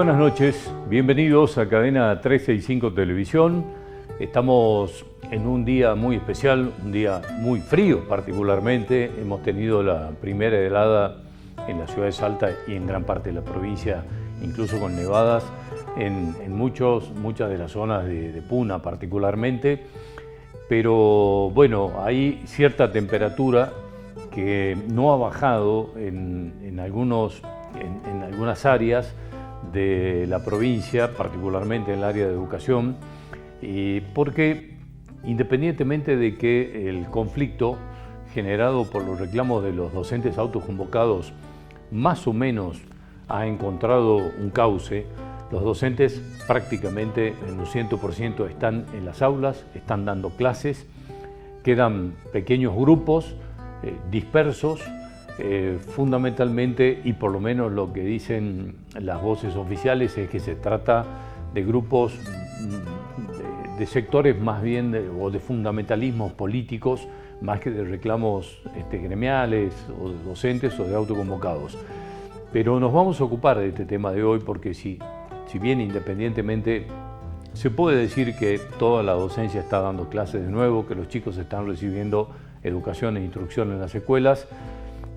buenas noches, bienvenidos a Cadena 365 Televisión. Estamos en un día muy especial, un día muy frío particularmente. Hemos tenido la primera helada en la ciudad de Salta y en gran parte de la provincia, incluso con nevadas en muchas de las zonas de Puna particularmente. Pero bueno, hay cierta temperatura que no ha bajado en algunas áreas de la provincia, particularmente en el área de educación, porque independientemente de que el conflicto generado por los reclamos de los docentes autoconvocados más o menos ha encontrado un cauce, los docentes prácticamente en un 100% están en las aulas, están dando clases, quedan pequeños grupos dispersos, fundamentalmente, y por lo menos lo que dicen las voces oficiales es que se trata de grupos de sectores más bien o de fundamentalismos políticos más que de reclamos gremiales o de docentes o de autoconvocados. Pero nos vamos a ocupar de este tema de hoy porque si bien independientemente se puede decir que toda la docencia está dando clases de nuevo, que los chicos están recibiendo educación e instrucción en las escuelas,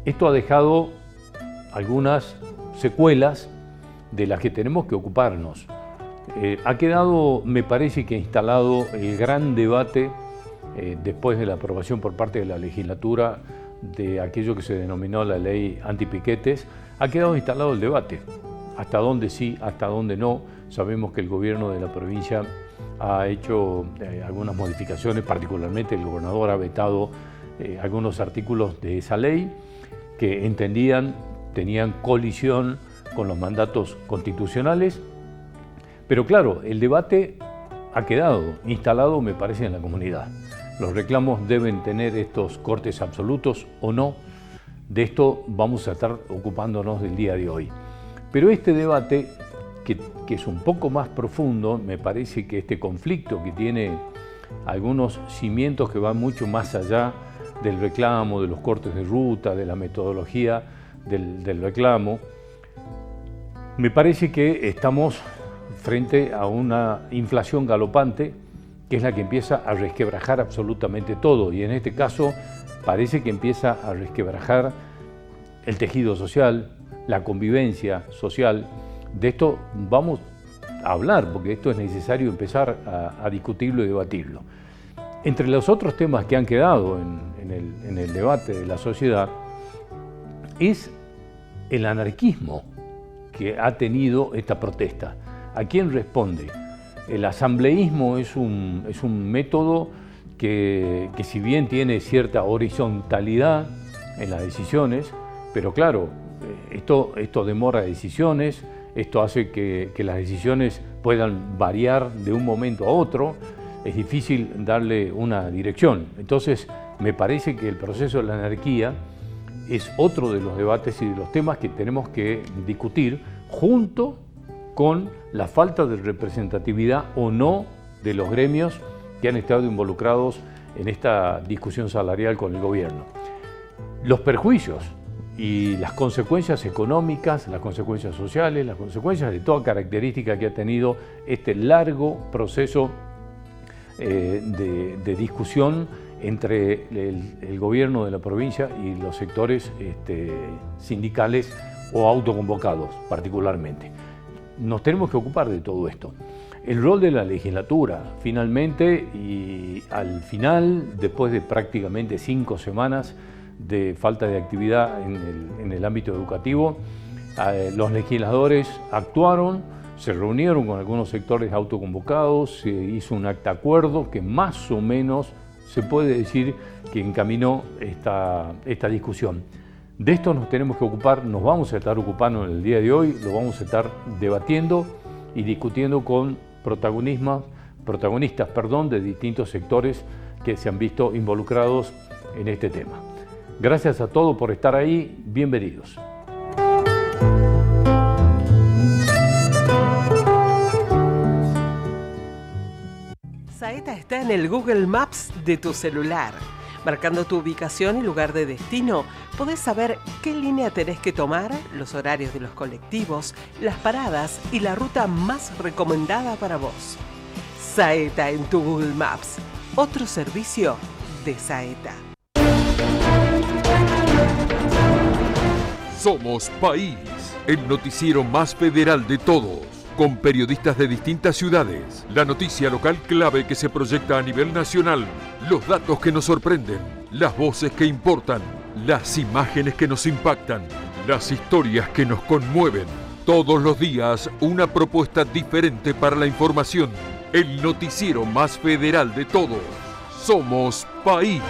esto ha dejado algunas secuelas de las que tenemos que ocuparnos. Ha quedado, me parece que instalado el gran debate después de la aprobación por parte de la legislatura de aquello que se denominó la ley antipiquetes. Ha quedado instalado el debate, hasta dónde sí, hasta dónde no. Sabemos que el gobierno de la provincia ha hecho algunas modificaciones, particularmente el gobernador ha vetado algunos artículos de esa ley que tenían colisión con los mandatos constitucionales. Pero claro, el debate ha quedado instalado, me parece, en la comunidad. Los reclamos deben tener estos cortes absolutos o no. De esto vamos a estar ocupándonos del día de hoy. Pero este debate, que es un poco más profundo, me parece que este conflicto que tiene algunos cimientos que van mucho más allá del reclamo, de los cortes de ruta, de la metodología del reclamo, me parece que estamos frente a una inflación galopante que es la que empieza a resquebrajar absolutamente todo, y en este caso parece que empieza a resquebrajar el tejido social, la convivencia social. De esto vamos a hablar porque esto es necesario empezar a discutirlo y debatirlo. Entre los otros temas que han quedado en el debate de la sociedad es el anarquismo que ha tenido esta protesta. ¿A quién responde? El asambleísmo es un método que si bien tiene cierta horizontalidad en las decisiones, pero claro, esto demora decisiones, esto hace que las decisiones puedan variar de un momento a otro, es difícil darle una dirección. Entonces, me parece que el proceso de la anarquía es otro de los debates y de los temas que tenemos que discutir junto con la falta de representatividad o no de los gremios que han estado involucrados en esta discusión salarial con el gobierno. Los perjuicios y las consecuencias económicas, las consecuencias sociales, las consecuencias de toda característica que ha tenido este largo proceso de discusión entre el gobierno de la provincia y los sectores sindicales o autoconvocados particularmente. Nos tenemos que ocupar de todo esto. El rol de la legislatura, finalmente, y al final, después de prácticamente 5 semanas de falta de actividad en el ámbito educativo, los legisladores actuaron, se reunieron con algunos sectores autoconvocados, se hizo un acta acuerdo que más o menos se puede decir que encaminó esta discusión. De esto nos tenemos que ocupar, nos vamos a estar ocupando en el día de hoy, lo vamos a estar debatiendo y discutiendo con protagonistas de distintos sectores que se han visto involucrados en este tema. Gracias a todos por estar ahí, bienvenidos. Saeta está en el Google Maps de tu celular. Marcando tu ubicación y lugar de destino, podés saber qué línea tenés que tomar, los horarios de los colectivos, las paradas y la ruta más recomendada para vos. Saeta en tu Google Maps, otro servicio de Saeta. Somos País, el noticiero más federal de todos, con periodistas de distintas ciudades, la noticia local clave que se proyecta a nivel nacional, los datos que nos sorprenden, las voces que importan, las imágenes que nos impactan, las historias que nos conmueven. Todos los días una propuesta diferente para la información. El noticiero más federal de todos. Somos País.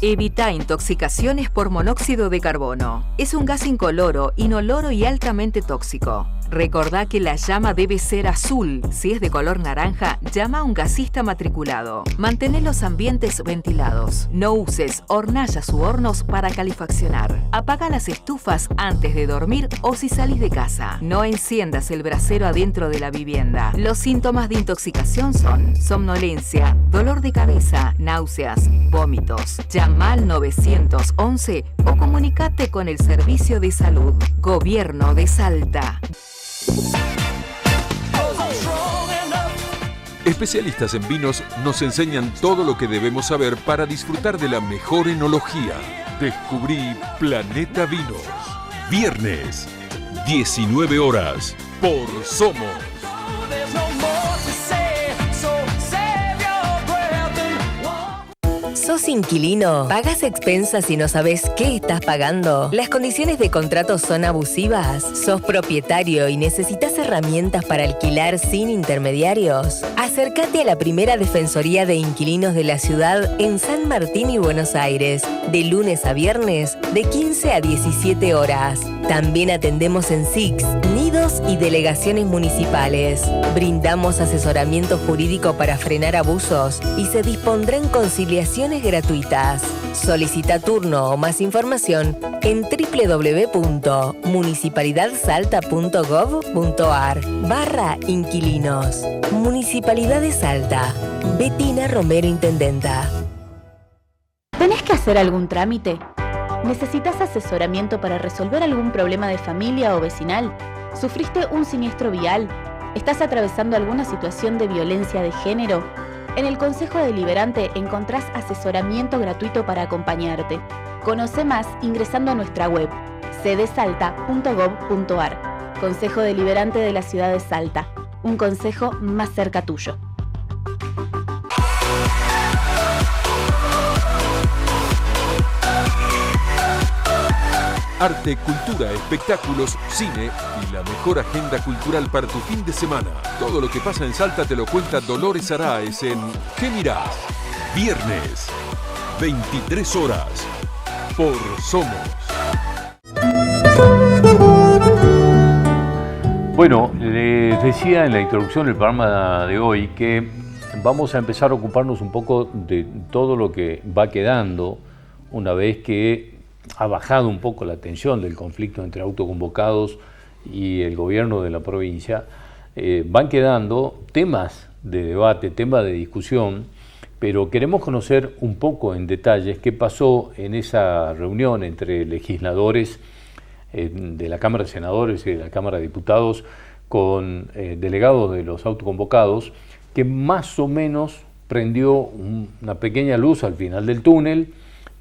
Evita intoxicaciones por monóxido de carbono. Es un gas incoloro, inoloro y altamente tóxico. Recordá que la llama debe ser azul. Si es de color naranja, llama a un gasista matriculado. Mantén los ambientes ventilados. No uses hornallas u hornos para calefaccionar. Apaga las estufas antes de dormir o si salís de casa. No enciendas el brasero adentro de la vivienda. Los síntomas de intoxicación son somnolencia, dolor de cabeza, náuseas, vómitos. Llama al 911 o comunicate con el Servicio de Salud. Gobierno de Salta. Especialistas en vinos nos enseñan todo lo que debemos saber para disfrutar de la mejor enología. Descubrí Planeta Vinos. Viernes, 19 horas, por Somos. ¿Sos inquilino? ¿Pagas expensas y no sabes qué estás pagando? ¿Las condiciones de contrato son abusivas? ¿Sos propietario y necesitas herramientas para alquilar sin intermediarios? Acércate a la primera Defensoría de Inquilinos de la ciudad en San Martín y Buenos Aires, de lunes a viernes, de 15 a 17 horas. También atendemos en SIX, nidos y delegaciones municipales. Brindamos asesoramiento jurídico para frenar abusos y se dispondrán conciliaciones gratuitas. Solicita turno o más información en www.municipalidadsalta.gov.ar/inquilinos. Municipalidad de Salta. Betina Romero, Intendenta. ¿Tenés que hacer algún trámite? ¿Necesitas asesoramiento para resolver algún problema de familia o vecinal? ¿Sufriste un siniestro vial? ¿Estás atravesando alguna situación de violencia de género? En el Consejo Deliberante encontrás asesoramiento gratuito para acompañarte. Conoce más ingresando a nuestra web cdsalta.gov.ar. Consejo Deliberante de la Ciudad de Salta. Un consejo más cerca tuyo. Arte, cultura, espectáculos, cine y la mejor agenda cultural para tu fin de semana. Todo lo que pasa en Salta te lo cuenta Dolores Araez en ¿Qué mirás? Viernes, 23 horas, por Somos. Bueno, les decía en la introducción del programa de hoy que vamos a empezar a ocuparnos un poco de todo lo que va quedando una vez que ha bajado un poco la tensión del conflicto entre autoconvocados y el gobierno de la provincia. Van quedando temas de debate, temas de discusión, pero queremos conocer un poco en detalles qué pasó en esa reunión entre legisladores de la Cámara de Senadores y de la Cámara de Diputados con delegados de los autoconvocados, que más o menos prendió una pequeña luz al final del túnel.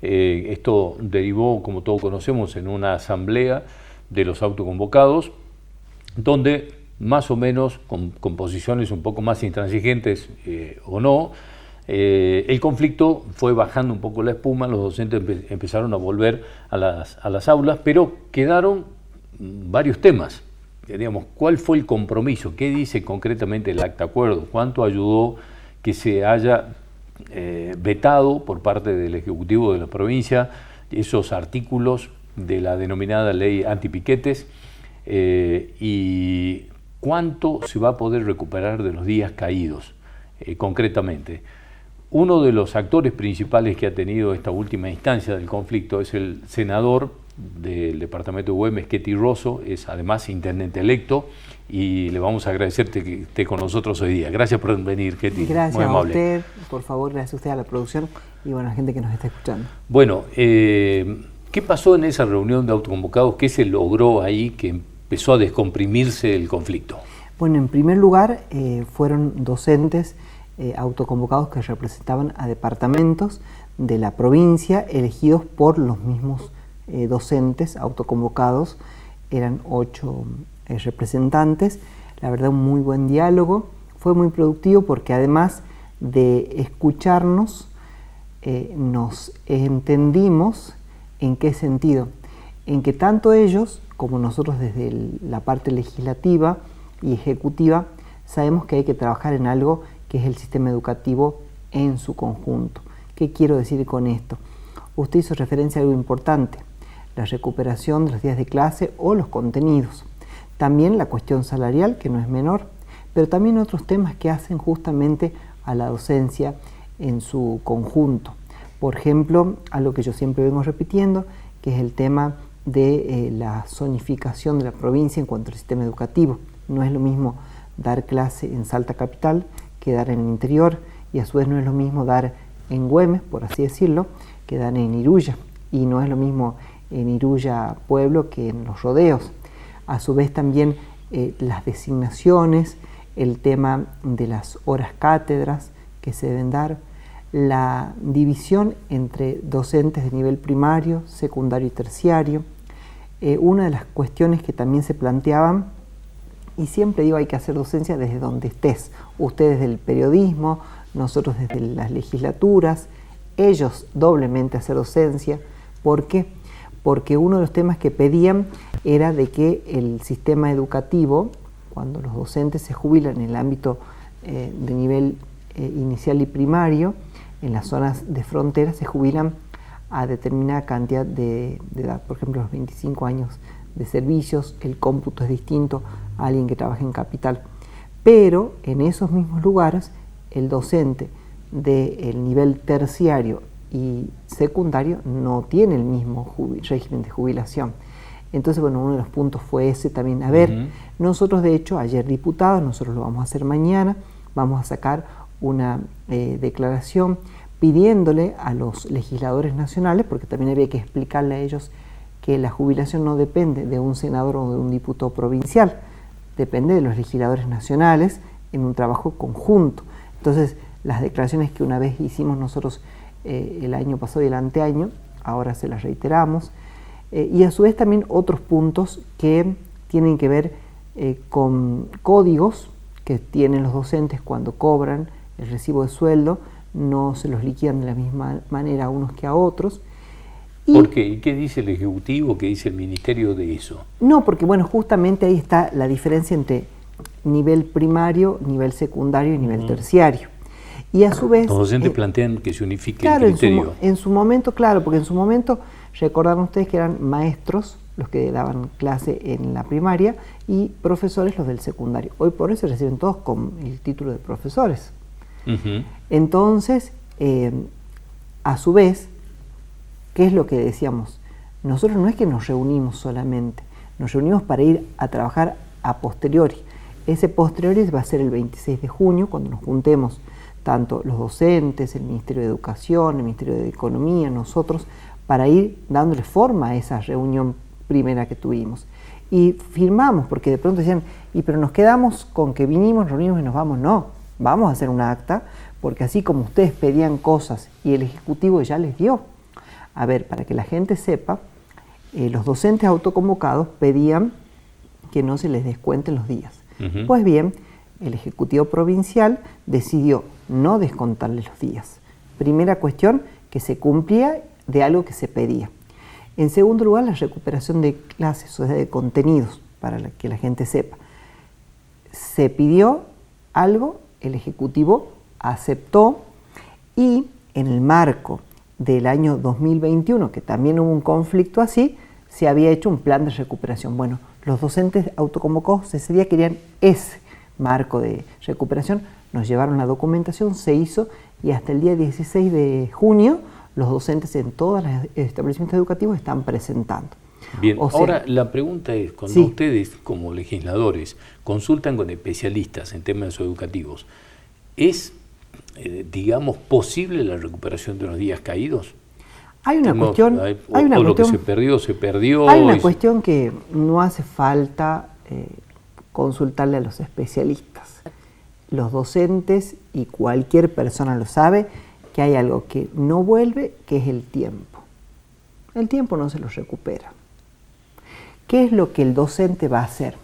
Esto derivó, como todos conocemos, en una asamblea de los autoconvocados, donde más o menos, con posiciones un poco más intransigentes o no, el conflicto fue bajando un poco la espuma, los docentes empezaron a volver a las aulas, pero quedaron varios temas. Digamos, ¿cuál fue el compromiso? ¿Qué dice concretamente el acta acuerdo? ¿Cuánto ayudó que se haya vetado por parte del Ejecutivo de la provincia esos artículos de la denominada ley antipiquetes? ¿Y cuánto se va a poder recuperar de los días caídos concretamente? Uno de los actores principales que ha tenido esta última instancia del conflicto es el senador del departamento de Güemes, Ketty Rosso, es además intendente electo y le vamos a agradecerte que esté con nosotros hoy día. Gracias por venir, Ketty. Gracias muy a amable. usted, por favor, gracias a usted, a la producción y bueno, a la gente que nos está escuchando. Bueno, ¿qué pasó en esa reunión de autoconvocados? ¿Qué se logró ahí que empezó a descomprimirse el conflicto? Bueno, en primer lugar, fueron docentes autoconvocados que representaban a departamentos de la provincia, elegidos por los mismos docentes autoconvocados. Eran 8 representantes. La verdad, un muy buen diálogo. Fue muy productivo porque además de escucharnos, nos entendimos en qué sentido. En que tanto ellos como nosotros desde la parte legislativa y ejecutiva sabemos que hay que trabajar en algo que es el sistema educativo en su conjunto. ¿Qué quiero decir con esto? Usted hizo referencia a algo importante, la recuperación de los días de clase o los contenidos. También la cuestión salarial, que no es menor, pero también otros temas que hacen justamente a la docencia en su conjunto. Por ejemplo, algo que yo siempre vengo repitiendo, que es el tema de la zonificación de la provincia en cuanto al sistema educativo. No es lo mismo dar clase en Salta Capital que dar en el interior, y a su vez no es lo mismo dar en Güemes, por así decirlo, que dar en Iruya, y no es lo mismo en Iruya Pueblo que en Los Rodeos. A su vez también las designaciones, el tema de las horas cátedras que se deben dar, la división entre docentes de nivel primario, secundario y terciario. Una de las cuestiones que también se planteaban, y siempre digo hay que hacer docencia desde donde estés, ustedes del periodismo, nosotros desde las legislaturas, ellos doblemente hacer docencia. ¿Por qué? Porque uno de los temas que pedían era de que el sistema educativo, cuando los docentes se jubilan en el ámbito de nivel inicial y primario, en las zonas de frontera se jubilan a determinada cantidad de edad, por ejemplo los 25 años de servicios, el cómputo es distinto a alguien que trabaja en capital. Pero en esos mismos lugares el docente del nivel terciario y secundario no tiene el mismo régimen de jubilación. Entonces, bueno, uno de los puntos fue ese también. A ver, nosotros de hecho, ayer diputados, nosotros lo vamos a hacer mañana, vamos a sacar una declaración pidiéndole a los legisladores nacionales, porque también había que explicarle a ellos que la jubilación no depende de un senador o de un diputado provincial, depende de los legisladores nacionales en un trabajo conjunto. Entonces, las declaraciones que una vez hicimos nosotros el año pasado y el anteaño, ahora se las reiteramos, y a su vez también otros puntos que tienen que ver con códigos que tienen los docentes cuando cobran el recibo de sueldo, no se los liquidan de la misma manera a unos que a otros. ¿Por qué? ¿Y qué dice el Ejecutivo, qué dice el Ministerio de eso? No, porque bueno, justamente ahí está la diferencia entre nivel primario, nivel secundario y nivel terciario. Y a su vez... Los docentes plantean que se unifique claro, el criterio. En su momento, claro, porque en su momento recordaron ustedes que eran maestros los que daban clase en la primaria y profesores los del secundario. Hoy por hoy se reciben todos con el título de profesores. Entonces, a su vez, ¿qué es lo que decíamos? Nosotros no es que nos reunimos solamente, nos reunimos para ir a trabajar a posteriori. Ese posteriori va a ser el 26 de junio, cuando nos juntemos tanto los docentes, el Ministerio de Educación, el Ministerio de Economía, nosotros, para ir dándole forma a esa reunión primera que tuvimos. Y firmamos, porque de pronto decían, pero nos quedamos con que vinimos, reunimos y nos vamos. No, vamos a hacer un acta, porque así como ustedes pedían cosas y el Ejecutivo ya les dio. A ver, para que la gente sepa, los docentes autoconvocados pedían que no se les descuenten los días. Pues bien, el Ejecutivo Provincial decidió no descontarles los días. Primera cuestión, que se cumplía de algo que se pedía. En segundo lugar, la recuperación de clases, o sea, de contenidos, para que la gente sepa. Se pidió algo, el Ejecutivo aceptó, y en el marco del año 2021, que también hubo un conflicto así, se había hecho un plan de recuperación. Bueno, los docentes autoconvocados ese día querían ese marco de recuperación, nos llevaron la documentación, se hizo, y hasta el día 16 de junio los docentes en todos los establecimientos educativos están presentando. Bien, O sea, ahora la pregunta es, cuando sí. ustedes como legisladores consultan con especialistas en temas educativos, ¿es, digamos, posible la recuperación de los días caídos? Hay una cuestión, lo que se perdió, se perdió. Hay una cuestión que no hace falta consultarle a los especialistas. Los docentes y cualquier persona lo sabe, que hay algo que no vuelve, que es el tiempo. El tiempo no se lo recupera. ¿Qué es lo que el docente va a hacer?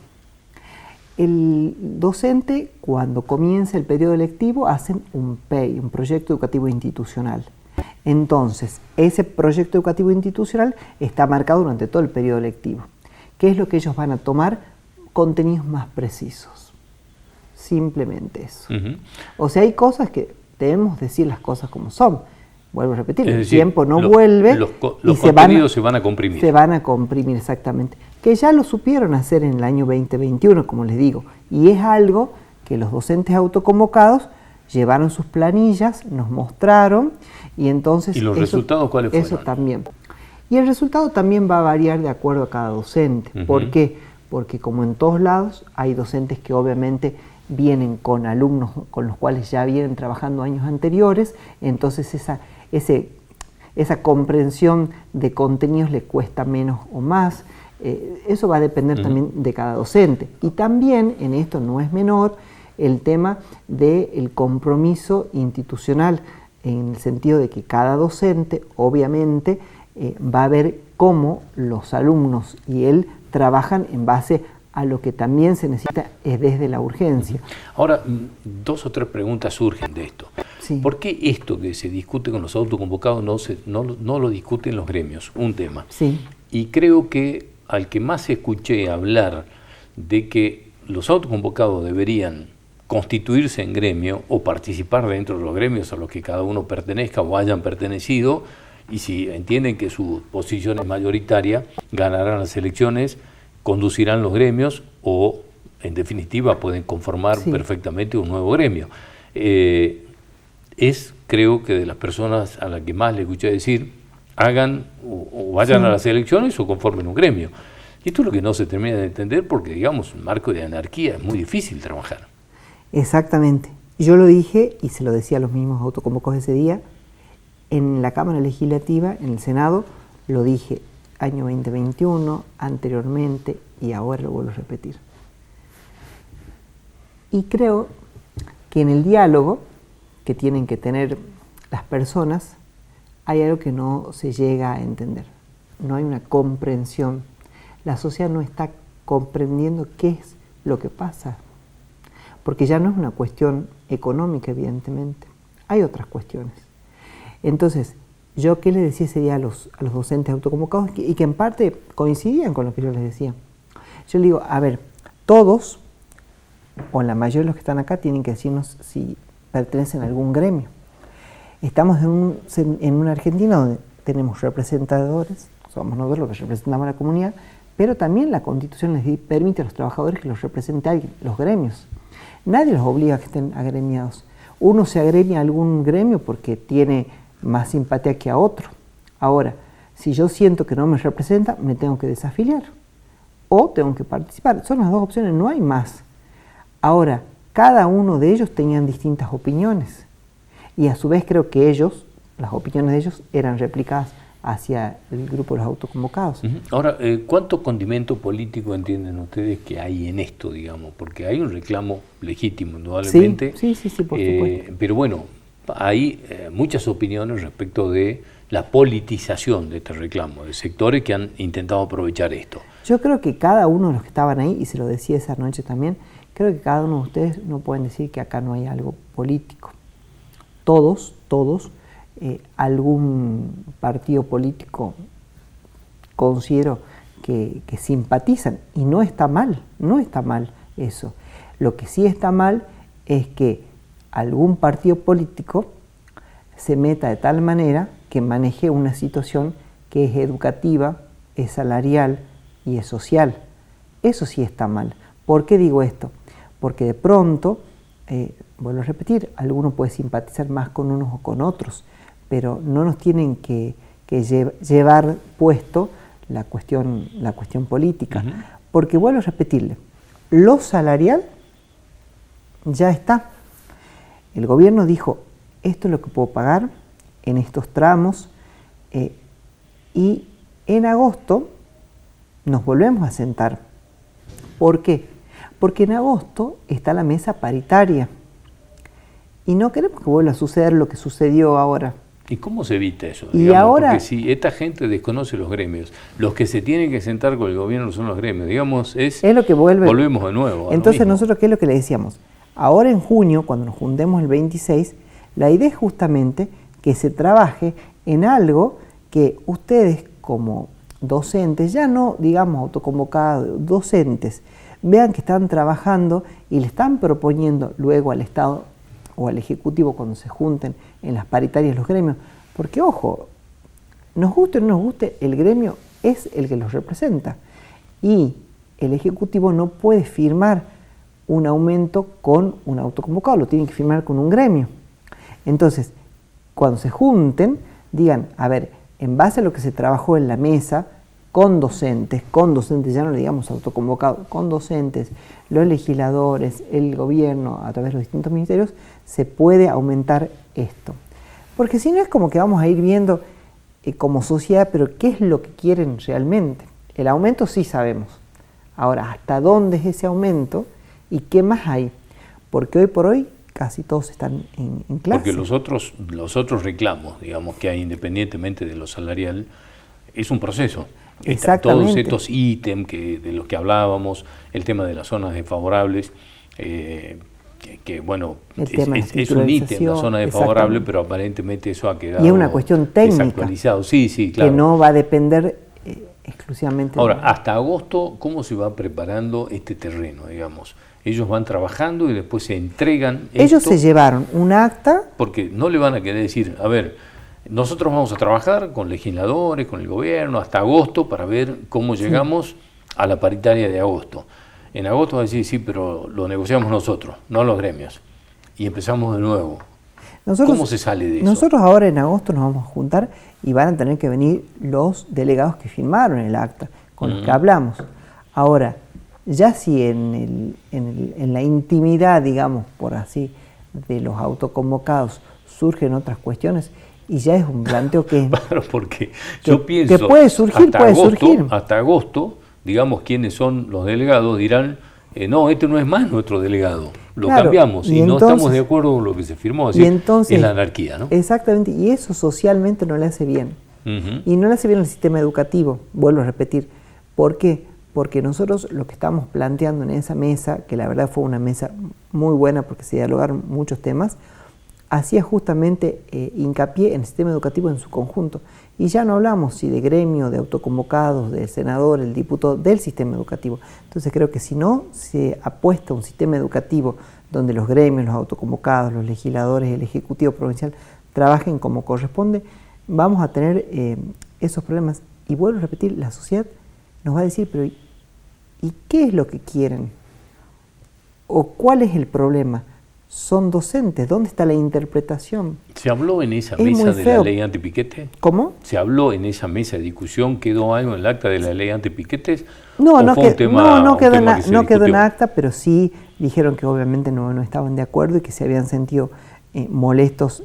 El docente, cuando comienza el periodo lectivo, hacen un PEI, un proyecto educativo institucional. Entonces, ese proyecto educativo institucional está marcado durante todo el periodo lectivo. ¿Qué es lo que ellos van a tomar? Contenidos más precisos. Simplemente eso. O sea, hay cosas que debemos decir las cosas como son. Vuelvo a repetir, el tiempo no vuelve los y contenidos se van a comprimir. Se van a comprimir, exactamente. Que ya lo supieron hacer en el año 2021, como les digo. Y es algo que los docentes autoconvocados llevaron sus planillas, nos mostraron, y entonces... ¿Y los resultados cuáles fueron? Eso también. Y el resultado también va a variar de acuerdo a cada docente. ¿Por qué? Porque como en todos lados, hay docentes que obviamente vienen con alumnos con los cuales ya vienen trabajando años anteriores, entonces esa comprensión de contenidos le cuesta menos o más. Eso va a depender también de cada docente. Y también, en esto no es menor, el tema del compromiso institucional, en el sentido de que cada docente, obviamente, va a ver cómo los alumnos y él trabajan en base a lo que también se necesita desde la urgencia. Ahora, 2 o 3 preguntas surgen de esto. Sí. ¿Por qué esto que se discute con los autoconvocados no lo discuten los gremios? Un tema. Sí. Y creo que al que más escuché hablar de que los autoconvocados deberían constituirse en gremio o participar dentro de los gremios a los que cada uno pertenezca o hayan pertenecido, y si entienden que su posición es mayoritaria, ganarán las elecciones, conducirán los gremios o, en definitiva, pueden conformar perfectamente un nuevo gremio. Creo que de las personas a las que más le escuché decir, hagan o vayan a las elecciones o conformen un gremio. Y esto es lo que no se termina de entender porque, digamos, un marco de anarquía es muy difícil trabajar. Exactamente. Yo lo dije y se lo decía a los mismos autoconvocados ese día, en la Cámara Legislativa, en el Senado, lo dije año 2021, anteriormente, y ahora lo vuelvo a repetir. Y creo que en el diálogo que tienen que tener las personas, hay algo que no se llega a entender. No hay una comprensión. La sociedad no está comprendiendo qué es lo que pasa. Porque ya no es una cuestión económica, evidentemente. Hay otras cuestiones. Entonces, yo qué les decía ese día a los docentes autoconvocados y que en parte coincidían con lo que yo les decía. Yo les digo, a ver, todos, o la mayoría de los que están acá, tienen que decirnos si pertenecen a algún gremio. Estamos en una Argentina donde tenemos representadores, somos nosotros los que representamos a la comunidad, pero también la Constitución les permite a los trabajadores que los represente alguien, los gremios. Nadie los obliga a que estén agremiados. Uno se agremia a algún gremio porque tiene más simpatía que a otro. Ahora, si yo siento que no me representa, me tengo que desafiliar o tengo que participar. Son las dos opciones, no hay más. Ahora, cada uno de ellos tenían distintas opiniones y a su vez creo que ellos, las opiniones de ellos eran replicadas hacia el grupo de los autoconvocados. Ahora, ¿cuánto condimento político entienden ustedes que hay en esto, digamos? Porque hay un reclamo legítimo, indudablemente. Sí, por supuesto. Pero bueno, hay muchas opiniones respecto de la politización de este reclamo, de sectores que han intentado aprovechar esto. Yo creo que cada uno de los que estaban ahí, y se lo decía esa noche también, creo que cada uno de ustedes no pueden decir que acá no hay algo político. Todos, algún partido político considero que simpatizan, y no está mal eso. Lo que sí está mal es que algún partido político se meta de tal manera que maneje una situación que es educativa, es salarial y es social. Eso sí está mal. ¿Por qué digo esto? Porque de pronto, vuelvo a repetir, alguno puede simpatizar más con unos o con otros, pero no nos tienen que llevar puesto la cuestión política. Porque vuelvo a repetirle, lo salarial ya está. El gobierno dijo, esto es lo que puedo pagar en estos tramos, y en agosto nos volvemos a sentar. ¿Por qué? Porque en agosto está la mesa paritaria y no queremos que vuelva a suceder lo que sucedió ahora. ¿Y cómo se evita eso? Y ahora, porque si esta gente desconoce los gremios, los que se tienen que sentar con el gobierno son los gremios, digamos, es lo que volvemos de nuevo. Entonces nosotros, ¿qué es lo que le decíamos? Ahora en junio, cuando nos juntemos el 26, la idea es justamente que se trabaje en algo que ustedes como docentes, ya no digamos autoconvocados, docentes, vean que están trabajando y le están proponiendo luego al Estado o al Ejecutivo cuando se junten en las paritarias los gremios, porque ojo, nos guste o no nos guste, el gremio es el que los representa y el Ejecutivo no puede firmar un aumento con un autoconvocado, lo tienen que firmar con un gremio. Entonces, cuando se junten, digan, a ver, en base a lo que se trabajó en la mesa, con docentes, ya no le digamos autoconvocados, con docentes, los legisladores, el gobierno, a través de los distintos ministerios, se puede aumentar esto. Porque si no es como que vamos a ir viendo como sociedad, pero ¿qué es lo que quieren realmente? El aumento sí sabemos. Ahora, ¿hasta dónde es ese aumento y qué más hay? Porque hoy por hoy casi todos están en clase. Porque los otros reclamos, digamos, que hay independientemente de lo salarial, es un proceso. Todos estos ítems de los que hablábamos, el tema de las zonas desfavorables, que bueno, es un ítem, la zona desfavorable, pero aparentemente eso ha quedado y es una cuestión técnica, desactualizado. Sí, claro. Que no va a depender exclusivamente. Ahora, hasta agosto, ¿cómo se va preparando este terreno, digamos? Ellos van trabajando y después se entregan. Ellos se llevaron un acta. Porque no le van a querer decir, a ver, nosotros vamos a trabajar con legisladores, con el gobierno, hasta agosto para ver cómo llegamos a la paritaria de agosto. En agosto va a decir, sí, pero lo negociamos nosotros, no los gremios. Y empezamos de nuevo. ¿Cómo se sale de eso? Nosotros ahora en agosto nos vamos a juntar y van a tener que venir los delegados que firmaron el acta, con los que hablamos. Ahora, ya si en la intimidad, digamos, por así, de los autoconvocados surgen otras cuestiones, y ya es un planteo que... Claro, porque yo pienso... Que puede surgir. Hasta agosto, digamos, quienes son los delegados dirán, no, este no es más nuestro delegado, lo cambiamos y no estamos de acuerdo con lo que se firmó, así es la anarquía, ¿no? Exactamente, y eso socialmente no le hace bien. Y no le hace bien al sistema educativo, vuelvo a repetir. ¿Por qué? Porque nosotros lo que estamos planteando en esa mesa, que la verdad fue una mesa muy buena porque se dialogaron muchos temas, hacía justamente hincapié en el sistema educativo en su conjunto. Y ya no hablamos si de gremio, de autoconvocados, del senador, el diputado, del sistema educativo. Entonces creo que si no se apuesta a un sistema educativo donde los gremios, los autoconvocados, los legisladores, el ejecutivo provincial trabajen como corresponde, vamos a tener esos problemas. Y vuelvo a repetir, la sociedad nos va a decir, pero ¿y qué es lo que quieren? ¿O cuál es el problema? Son docentes, ¿dónde está la interpretación? ¿Se habló en esa mesa de la ley antipiquete? ¿Cómo? ¿Se habló en esa mesa de discusión? ¿Quedó algo en el acta de la ley antipiquetes? No quedó en acta, pero sí dijeron que obviamente no estaban de acuerdo y que se habían sentido molestos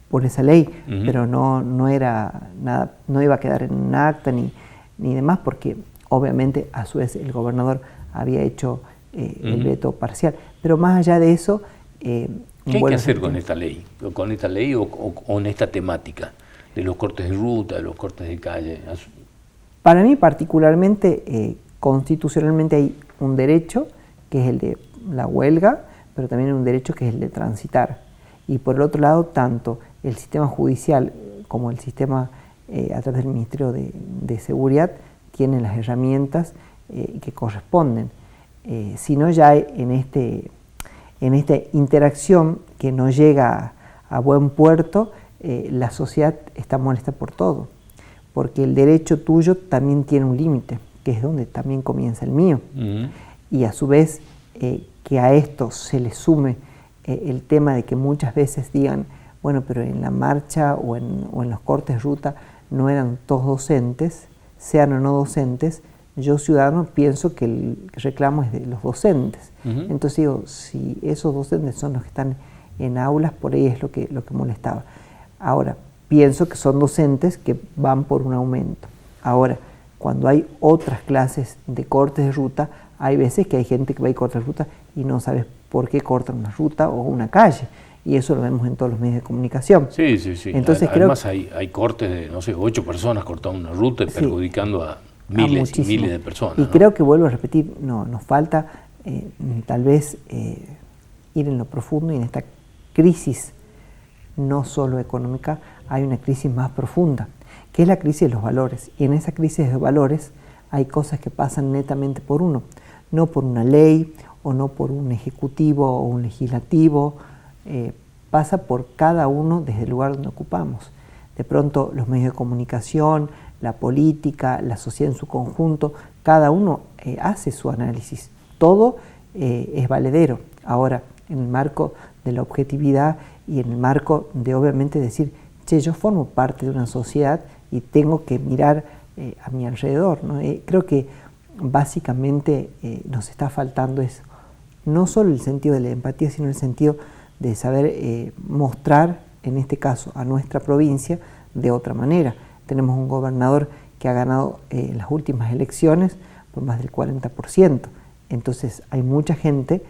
por esa ley, pero no era nada, no iba a quedar en un acta ni demás, porque obviamente a su vez el gobernador había hecho el veto parcial. Pero más allá de eso... ¿Qué hay que hacer con esta ley? ¿Con esta ley o con esta temática de los cortes de ruta, de los cortes de calle? Para mí particularmente, constitucionalmente hay un derecho, que es el de la huelga, pero también hay un derecho que es el de transitar. Y por el otro lado, tanto el sistema judicial como el sistema a través del Ministerio de Seguridad tienen las herramientas que corresponden. Si no, ya en esta interacción que no llega a buen puerto, la sociedad está molesta por todo, porque el derecho tuyo también tiene un límite, que es donde también comienza el mío. Y a su vez, que a esto se le sume el tema de que muchas veces digan, bueno, pero en la marcha o en los cortes de ruta no eran todos docentes, sean o no docentes, yo ciudadano pienso que el reclamo es de los docentes. Entonces digo, si esos docentes son los que están en aulas, por ahí es lo que molestaba. Ahora, pienso que son docentes que van por un aumento. Ahora, cuando hay otras clases de cortes de ruta, hay veces que hay gente que va y corta ruta y no sabes por qué cortan una ruta o una calle. Y eso lo vemos en todos los medios de comunicación. Sí, sí, sí. Entonces, además hay cortes de, no sé, 8 personas cortando una ruta y perjudicando a miles y miles de personas. Y creo que, vuelvo a repetir, nos falta tal vez ir en lo profundo, y en esta crisis no solo económica, hay una crisis más profunda, que es la crisis de los valores. Y en esa crisis de valores hay cosas que pasan netamente por uno, no por una ley o no por un ejecutivo o un legislativo, pasa por cada uno desde el lugar donde ocupamos. De pronto los medios de comunicación, la política, la sociedad en su conjunto, cada uno hace su análisis. Todo es valedero. Ahora, en el marco de la objetividad y en el marco de, obviamente, decir, che, yo formo parte de una sociedad y tengo que mirar a mi alrededor, ¿no? Creo que básicamente nos está faltando eso. No solo el sentido de la empatía, sino el sentido de saber mostrar, en este caso, a nuestra provincia de otra manera. Tenemos un gobernador que ha ganado en las últimas elecciones por más del 40%. Entonces hay mucha gente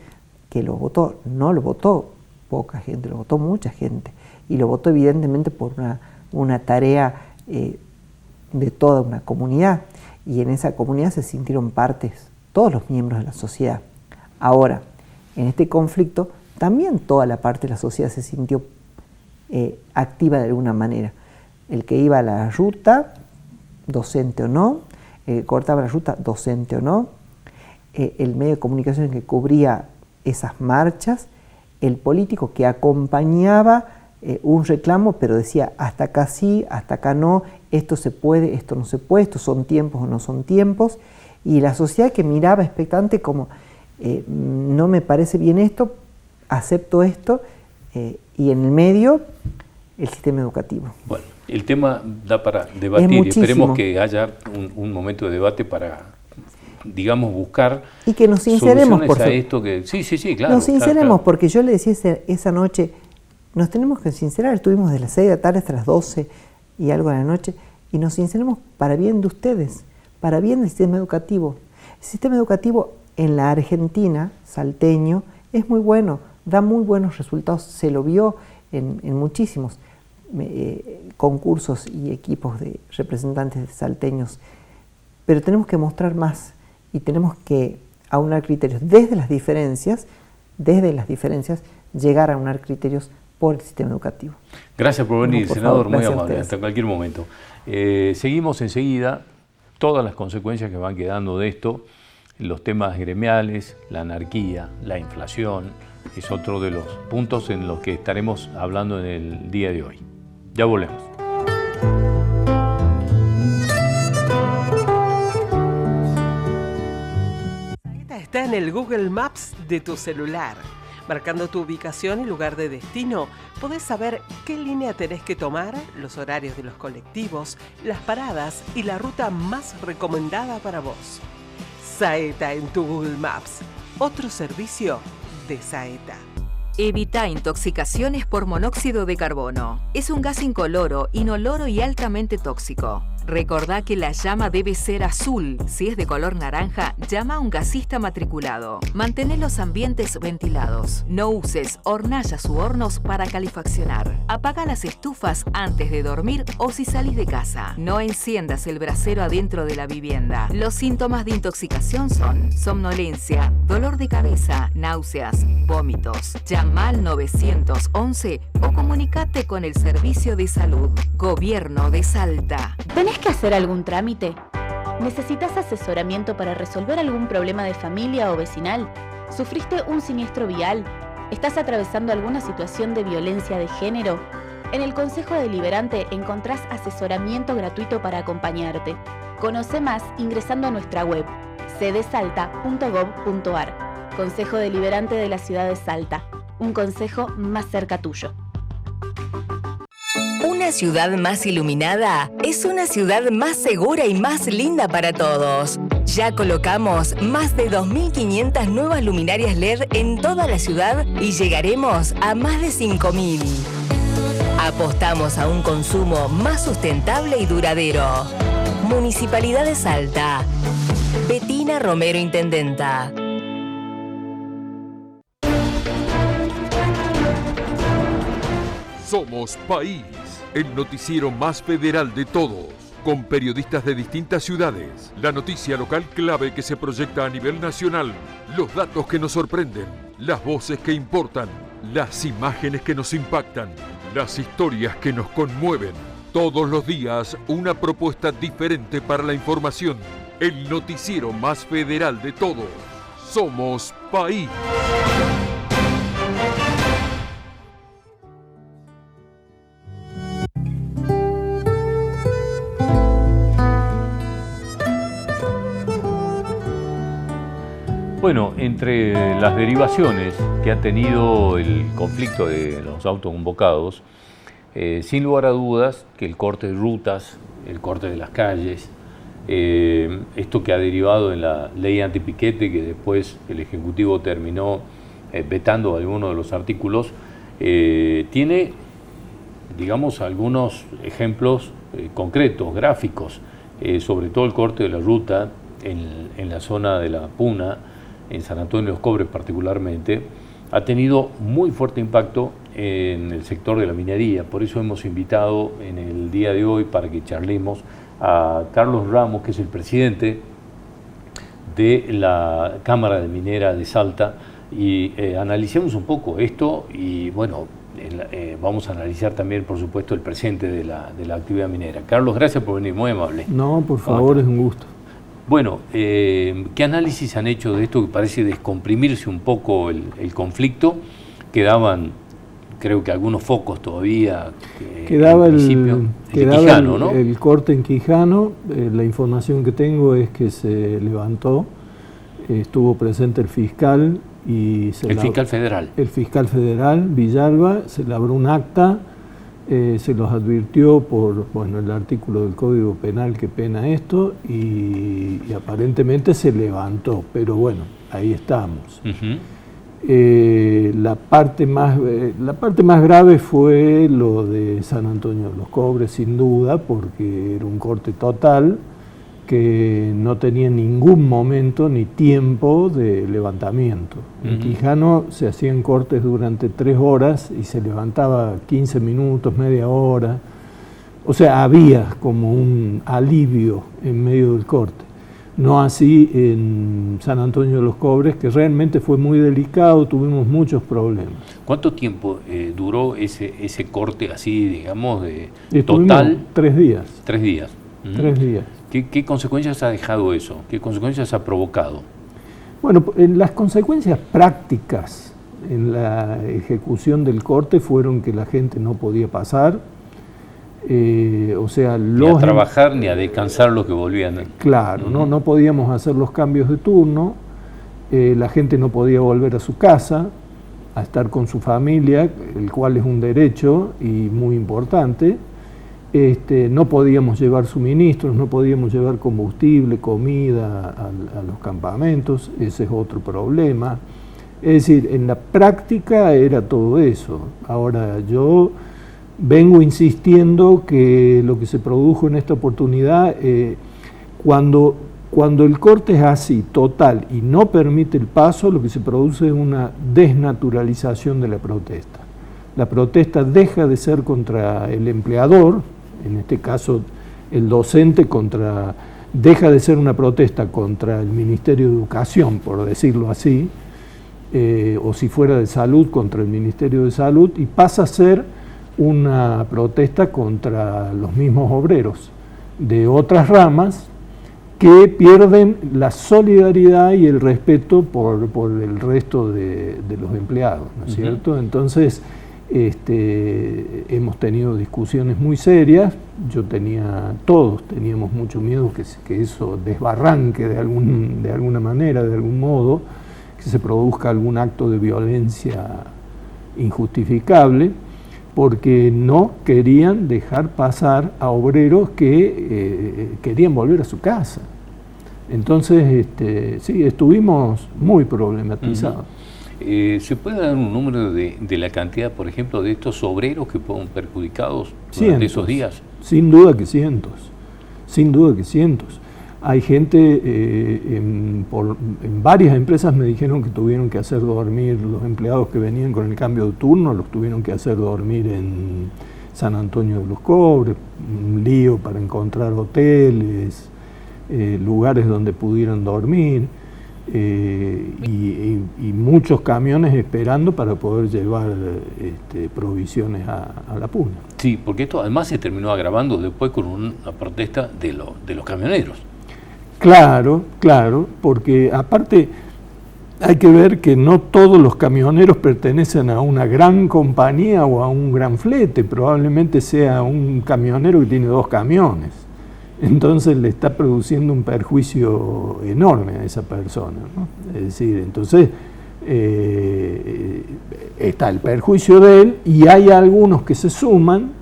que lo votó. No lo votó poca gente, lo votó mucha gente. Y lo votó evidentemente por una tarea de toda una comunidad. Y en esa comunidad se sintieron partes todos los miembros de la sociedad. Ahora, en este conflicto, también toda la parte de la sociedad se sintió activa de alguna manera. El que iba a la ruta, docente o no, el que cortaba la ruta, docente o no, el medio de comunicación que cubría esas marchas, el político que acompañaba un reclamo, pero decía hasta acá sí, hasta acá no, esto se puede, esto no se puede, estos son tiempos o no son tiempos, y la sociedad que miraba expectante como no me parece bien esto, acepto esto, y en el medio el sistema educativo. Bueno, el tema da para debatir, esperemos que haya un momento de debate para, digamos, buscar y que nos sinceremos soluciones a esto que... Sí, claro. Nos sinceremos, claro. Porque yo le decía esa noche, nos tenemos que sincerar, estuvimos de las 6 de la tarde hasta las 12 y algo de la noche, y nos sinceremos para bien de ustedes, para bien del sistema educativo. El sistema educativo en la Argentina, salteño, es muy bueno, da muy buenos resultados, se lo vio en muchísimos concursos y equipos de representantes de salteños, pero tenemos que mostrar más y tenemos que aunar criterios desde las diferencias, llegar a aunar criterios por el sistema educativo. Gracias por venir, por senador, favor, muy amable, hasta cualquier momento. Seguimos enseguida todas las consecuencias que van quedando de esto, los temas gremiales, la anarquía, la inflación, es otro de los puntos en los que estaremos hablando en el día de hoy. Ya volvemos. Está en el Google Maps de tu celular. Marcando tu ubicación y lugar de destino, podés saber qué línea tenés que tomar, los horarios de los colectivos, las paradas y la ruta más recomendada para vos. Saeta en tu Google Maps, otro servicio de Saeta. Evita intoxicaciones por monóxido de carbono. Es un gas incoloro, inoloro y altamente tóxico. Recordá que la llama debe ser azul. Si es de color naranja, llama a un gasista matriculado. Mantén los ambientes ventilados. No uses hornallas u hornos para calefaccionar. Apaga las estufas antes de dormir o si salís de casa. No enciendas el brasero adentro de la vivienda. Los síntomas de intoxicación son somnolencia, dolor de cabeza, náuseas, vómitos. Llama al 911 o comunicate con el Servicio de Salud. Gobierno de Salta. ¿Tenés que hacer algún trámite? ¿Necesitas asesoramiento para resolver algún problema de familia o vecinal? ¿Sufriste un siniestro vial? ¿Estás atravesando alguna situación de violencia de género? En el Consejo Deliberante encontrás asesoramiento gratuito para acompañarte. Conoce más ingresando a nuestra web cdsalta.gov.ar. Consejo Deliberante de la Ciudad de Salta. Un consejo más cerca tuyo. Una Una ciudad más iluminada es una ciudad más segura y más linda para todos. Ya colocamos más de 2.500 nuevas luminarias LED en toda la ciudad y llegaremos a más de 5.000. Apostamos a un consumo más sustentable y duradero. Municipalidad de Salta. Betina Romero, Intendenta. Somos País, el noticiero más federal de todos, con periodistas de distintas ciudades, la noticia local clave que se proyecta a nivel nacional, los datos que nos sorprenden, las voces que importan, las imágenes que nos impactan, las historias que nos conmueven. Todos los días una propuesta diferente para la información. El noticiero más federal de todos. Somos País. Bueno, entre las derivaciones que ha tenido el conflicto de los autoconvocados, sin lugar a dudas que el corte de rutas, el corte de las calles, esto que ha derivado en la ley antipiquete, que después el Ejecutivo terminó vetando algunos de los artículos, tiene, digamos, algunos ejemplos concretos, gráficos, sobre todo el corte de la ruta en la zona de la Puna, en San Antonio de los Cobres particularmente, ha tenido muy fuerte impacto en el sector de la minería. Por eso hemos invitado en el día de hoy para que charlemos a Carlos Ramos, que es el presidente de la Cámara de Minera de Salta, y analicemos un poco esto y bueno, vamos a analizar también, por supuesto, el presente de la actividad minera. Carlos, gracias por venir, muy amable. No, por favor, es un gusto. Bueno, ¿qué análisis han hecho de esto que parece descomprimirse un poco el conflicto? Quedaban, creo que algunos focos todavía quedaba en principio, Quijano, ¿no? El corte en Quijano. La información que tengo es que se levantó, estuvo presente el fiscal y fiscal federal. El fiscal federal, Villalba, se labró un acta. Se los advirtió por el artículo del Código Penal que pena esto y aparentemente se levantó, pero bueno, ahí estamos. La parte más grave fue lo de San Antonio de los Cobres, sin duda, porque era un corte total que no tenía en ningún momento ni tiempo de levantamiento. En Quijano se hacían cortes durante 3 horas y se levantaba 15 minutos, media hora. O sea, había como un alivio en medio del corte. No así en San Antonio de los Cobres, que realmente fue muy delicado, tuvimos muchos problemas. ¿Cuánto tiempo duró ese corte así, digamos, Estuvimos total? 3 días. 3 días. 3 días. ¿Qué consecuencias ha dejado eso? ¿Qué consecuencias ha provocado? Bueno, las consecuencias prácticas en la ejecución del corte fueron que la gente no podía pasar, ni a trabajar ni a descansar los que volvían. Claro, no podíamos hacer los cambios de turno, la gente no podía volver a su casa, a estar con su familia, el cual es un derecho y muy importante. No podíamos llevar suministros, no podíamos llevar combustible, comida a los campamentos, ese es otro problema. Es decir, en la práctica era todo eso. Ahora, yo vengo insistiendo que lo que se produjo en esta oportunidad, cuando el corte es así, total, y no permite el paso, lo que se produce es una desnaturalización de la protesta. La protesta deja de ser contra el empleador, en este caso el docente deja de ser una protesta contra el Ministerio de Educación, por decirlo así, o si fuera de Salud, contra el Ministerio de Salud, y pasa a ser una protesta contra los mismos obreros de otras ramas que pierden la solidaridad y el respeto por el resto de los empleados, ¿no es cierto? Entonces, hemos tenido discusiones muy serias, todos teníamos mucho miedo que eso desbarranque de alguna manera, de algún modo, que se produzca algún acto de violencia injustificable. porque no querían dejar pasar a obreros que querían volver a su casa. Entonces, sí, estuvimos muy problematizados. ¿Se puede dar un número de la cantidad, por ejemplo, de estos obreros que fueron perjudicados durante esos días? Sin duda que cientos, sin duda que cientos. Hay gente, en varias empresas me dijeron que tuvieron que hacer dormir los empleados que venían con el cambio de turno, los tuvieron que hacer dormir en San Antonio de los Cobres, un lío para encontrar hoteles, lugares donde pudieran dormir, y muchos camiones esperando para poder llevar provisiones a la puna. Sí, porque esto además se terminó agravando después con una protesta de los camioneros. Claro, porque aparte hay que ver que no todos los camioneros pertenecen a una gran compañía o a un gran flete, probablemente sea un camionero que tiene 2 camiones, entonces le está produciendo un perjuicio enorme a esa persona, ¿no? Es decir, entonces está el perjuicio de él y hay algunos que se suman,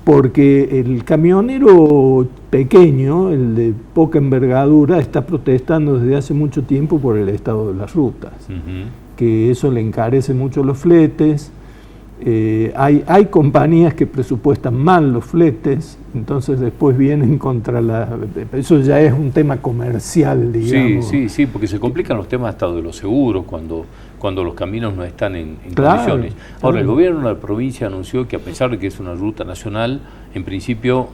porque el camionero pequeño, el de poca envergadura, está protestando desde hace mucho tiempo por el estado de las rutas, que eso le encarece mucho los fletes. Hay compañías que presupuestan mal los fletes, entonces después vienen contra eso ya es un tema comercial, digamos. Sí, porque se complican los temas hasta de los seguros cuando los caminos no están en condiciones. Ahora, el gobierno de la provincia anunció que, a pesar de que es una ruta nacional, en principio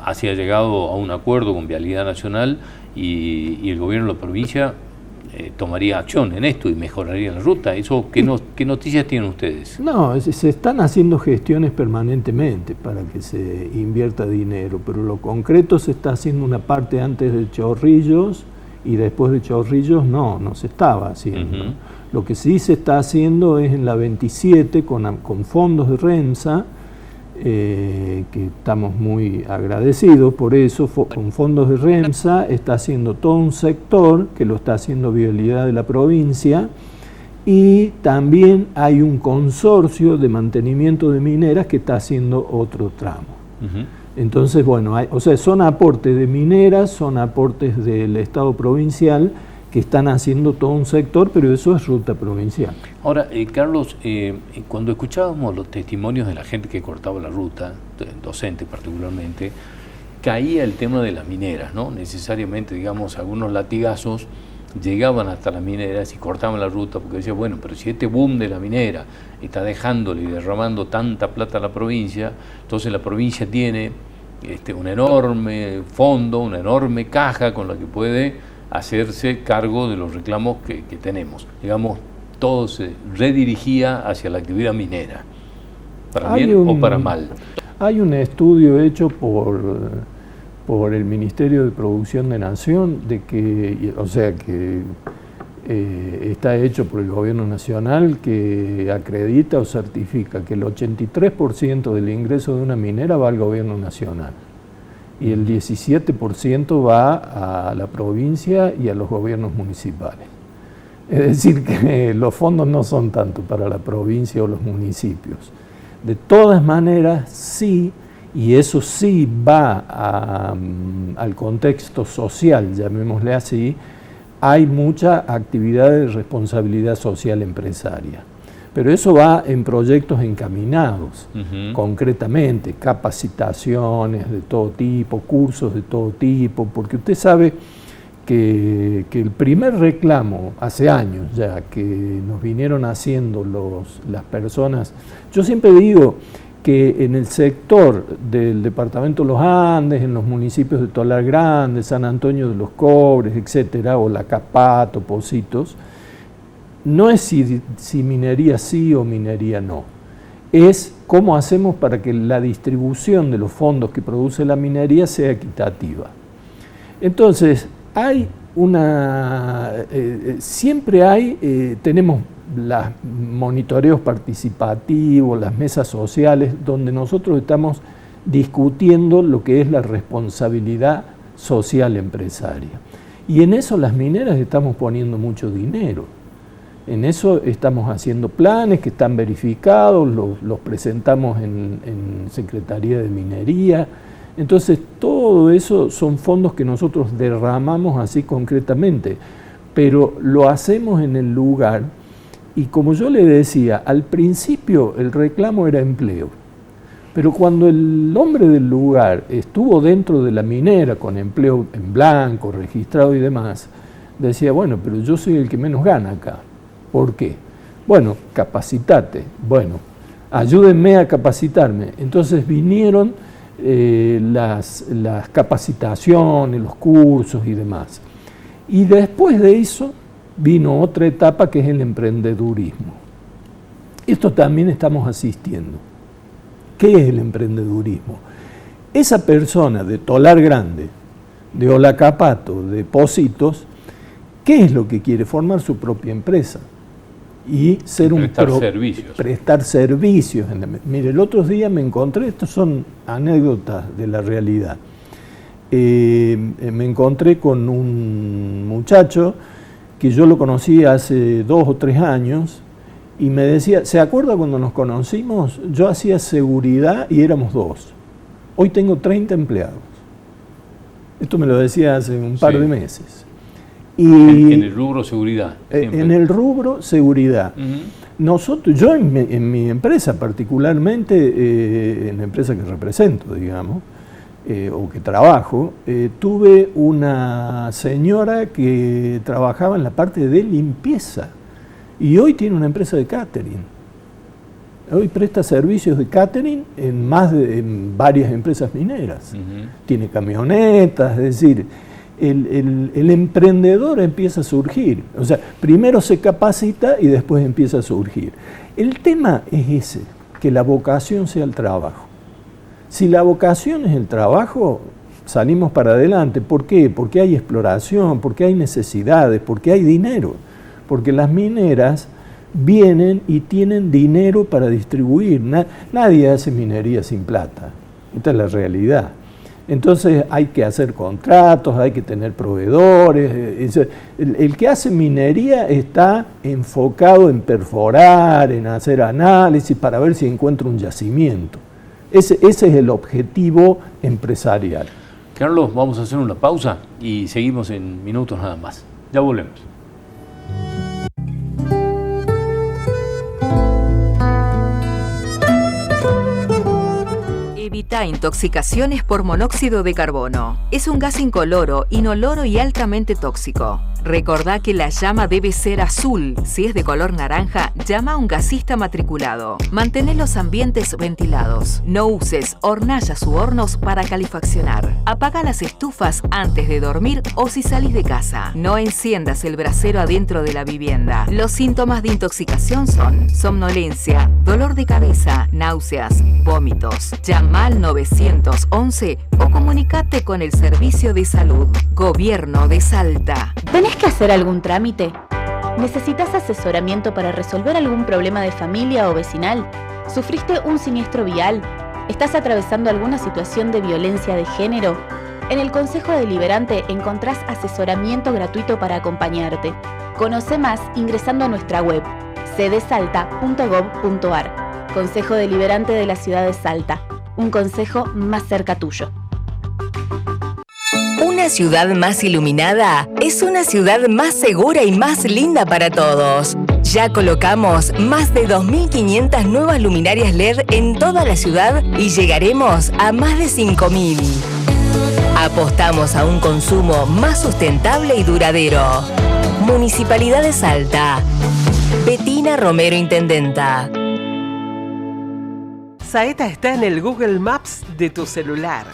así ha llegado a un acuerdo con Vialidad Nacional y el gobierno de la provincia tomaría acción en esto y mejoraría la ruta. ¿Eso qué noticias tienen ustedes? No, se están haciendo gestiones permanentemente para que se invierta dinero, pero lo concreto se está haciendo una parte antes de Chorrillos y después de Chorrillos no se estaba haciendo. Lo que sí se está haciendo es en la 27 con fondos de REMSA, que estamos muy agradecidos por eso. Con fondos de REMSA está haciendo todo un sector que lo está haciendo Vialidad de la provincia, y también hay un consorcio de mantenimiento de mineras que está haciendo otro tramo. Entonces, bueno, son aportes de mineras, son aportes del Estado provincial que están haciendo todo un sector, pero eso es ruta provincial. Ahora, Carlos, cuando escuchábamos los testimonios de la gente que cortaba la ruta, docentes particularmente, caía el tema de las mineras, ¿no? Necesariamente, digamos, algunos latigazos llegaban hasta las mineras y cortaban la ruta, porque decían, bueno, pero si este boom de la minera está dejándole y derramando tanta plata a la provincia, entonces la provincia tiene un enorme fondo, una enorme caja con la que puede hacerse cargo de los reclamos que tenemos. Digamos, todo se redirigía hacia la actividad minera, para bien o para mal. Hay un estudio hecho por el Ministerio de Producción de Nación, está hecho por el Gobierno Nacional, que acredita o certifica que el 83% del ingreso de una minera va al Gobierno Nacional y el 17% va a la provincia y a los gobiernos municipales. Es decir, que los fondos no son tanto para la provincia o los municipios. De todas maneras, sí, y eso sí va al contexto social, llamémosle así, hay mucha actividad de responsabilidad social empresaria. Pero eso va en proyectos encaminados, concretamente, capacitaciones de todo tipo, cursos de todo tipo, porque usted sabe que el primer reclamo, hace años ya, que nos vinieron haciendo las personas, yo siempre digo que en el sector del departamento de los Andes, en los municipios de Tolar Grande, San Antonio de los Cobres, etcétera, o La Capato, Pocitos, no es si minería sí o minería no, es cómo hacemos para que la distribución de los fondos que produce la minería sea equitativa. Entonces, tenemos los monitoreos participativos, las mesas sociales, donde nosotros estamos discutiendo lo que es la responsabilidad social empresaria. Y en eso las mineras estamos poniendo mucho dinero. En eso estamos haciendo planes que están verificados, los presentamos en Secretaría de Minería. Entonces, todo eso son fondos que nosotros derramamos así concretamente, pero lo hacemos en el lugar. Y como yo le decía, al principio el reclamo era empleo, pero cuando el hombre del lugar estuvo dentro de la minera con empleo en blanco, registrado y demás, decía, bueno, pero yo soy el que menos gana acá. ¿Por qué? Bueno, capacitate. Bueno, ayúdenme a capacitarme. Entonces vinieron las capacitaciones, los cursos y demás. Y después de eso vino otra etapa que es el emprendedurismo. Esto también estamos asistiendo. ¿Qué es el emprendedurismo? Esa persona de Tolar Grande, de Olacapato, de Pocitos, ¿qué es lo que quiere? Formar su propia empresa y ser prestar servicios. Mire, el otro día me encontré, estos son anécdotas de la realidad, me encontré con un muchacho que yo lo conocí hace 2 o 3 años y me decía, ¿se acuerda cuando nos conocimos? Yo hacía seguridad y éramos 2. Hoy tengo 30 empleados. Esto me lo decía hace un par de meses. Y en el rubro seguridad. En el rubro seguridad. Nosotros, yo en mi empresa particularmente, en la empresa que represento, digamos, o que trabajo, tuve una señora que trabajaba en la parte de limpieza y hoy tiene una empresa de catering. Hoy presta servicios de catering en varias empresas mineras. Tiene camionetas, es decir, el emprendedor empieza a surgir. O sea, primero se capacita y después empieza a surgir. El tema es ese, que la vocación sea el trabajo. Si la vocación es el trabajo, salimos para adelante. ¿Por qué? Porque hay exploración, porque hay necesidades, porque hay dinero. Porque las mineras vienen y tienen dinero para distribuir. Nadie hace minería sin plata. Esta es la realidad. Entonces hay que hacer contratos, hay que tener proveedores. El que hace minería está enfocado en perforar, en hacer análisis para ver si encuentra un yacimiento. Ese es el objetivo empresarial. Carlos, vamos a hacer una pausa y seguimos en minutos nada más. Ya volvemos. Evita intoxicaciones por monóxido de carbono. Es un gas incoloro, inoloro y altamente tóxico. Recordá que la llama debe ser azul. Si es de color naranja, llama a un gasista matriculado. Mantén los ambientes ventilados. No uses hornallas u hornos para calefaccionar. Apaga las estufas antes de dormir o si salís de casa. No enciendas el brasero adentro de la vivienda. Los síntomas de intoxicación son somnolencia, dolor de cabeza, náuseas, vómitos. Llama al 911 o comunicate con el Servicio de Salud. Gobierno de Salta. ¿Tenés que hacer algún trámite? ¿Necesitas asesoramiento para resolver algún problema de familia o vecinal? ¿Sufriste un siniestro vial? ¿Estás atravesando alguna situación de violencia de género? En el Consejo Deliberante encontrás asesoramiento gratuito para acompañarte. Conoce más ingresando a nuestra web cdsalta.gov.ar. Consejo Deliberante de la Ciudad de Salta. Un consejo más cerca tuyo. Una ciudad más iluminada es una ciudad más segura y más linda para todos. Ya colocamos más de 2.500 nuevas luminarias LED en toda la ciudad y llegaremos a más de 5.000. Apostamos a un consumo más sustentable y duradero. Municipalidad de Salta. Bettina Romero, Intendenta. Saeta está en el Google Maps de tu celular.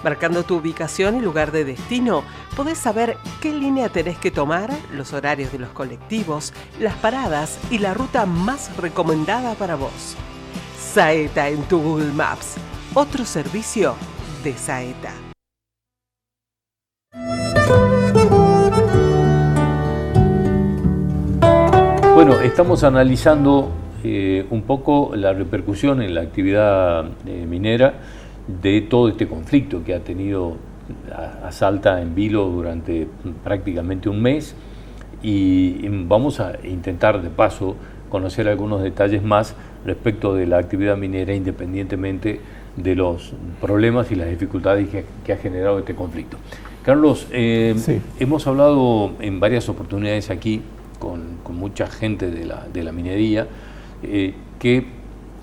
Marcando tu ubicación y lugar de destino, podés saber qué línea tenés que tomar, los horarios de los colectivos, las paradas y la ruta más recomendada para vos. Saeta en tu Google Maps. Otro servicio de Saeta. Bueno, estamos analizando un poco la repercusión en la actividad minera de todo este conflicto que ha tenido a Salta en vilo durante prácticamente un mes y vamos a intentar de paso conocer algunos detalles más respecto de la actividad minera, independientemente de los problemas y las dificultades que ha generado este conflicto. Carlos, Sí. hemos hablado en varias oportunidades aquí con mucha gente de la minería, que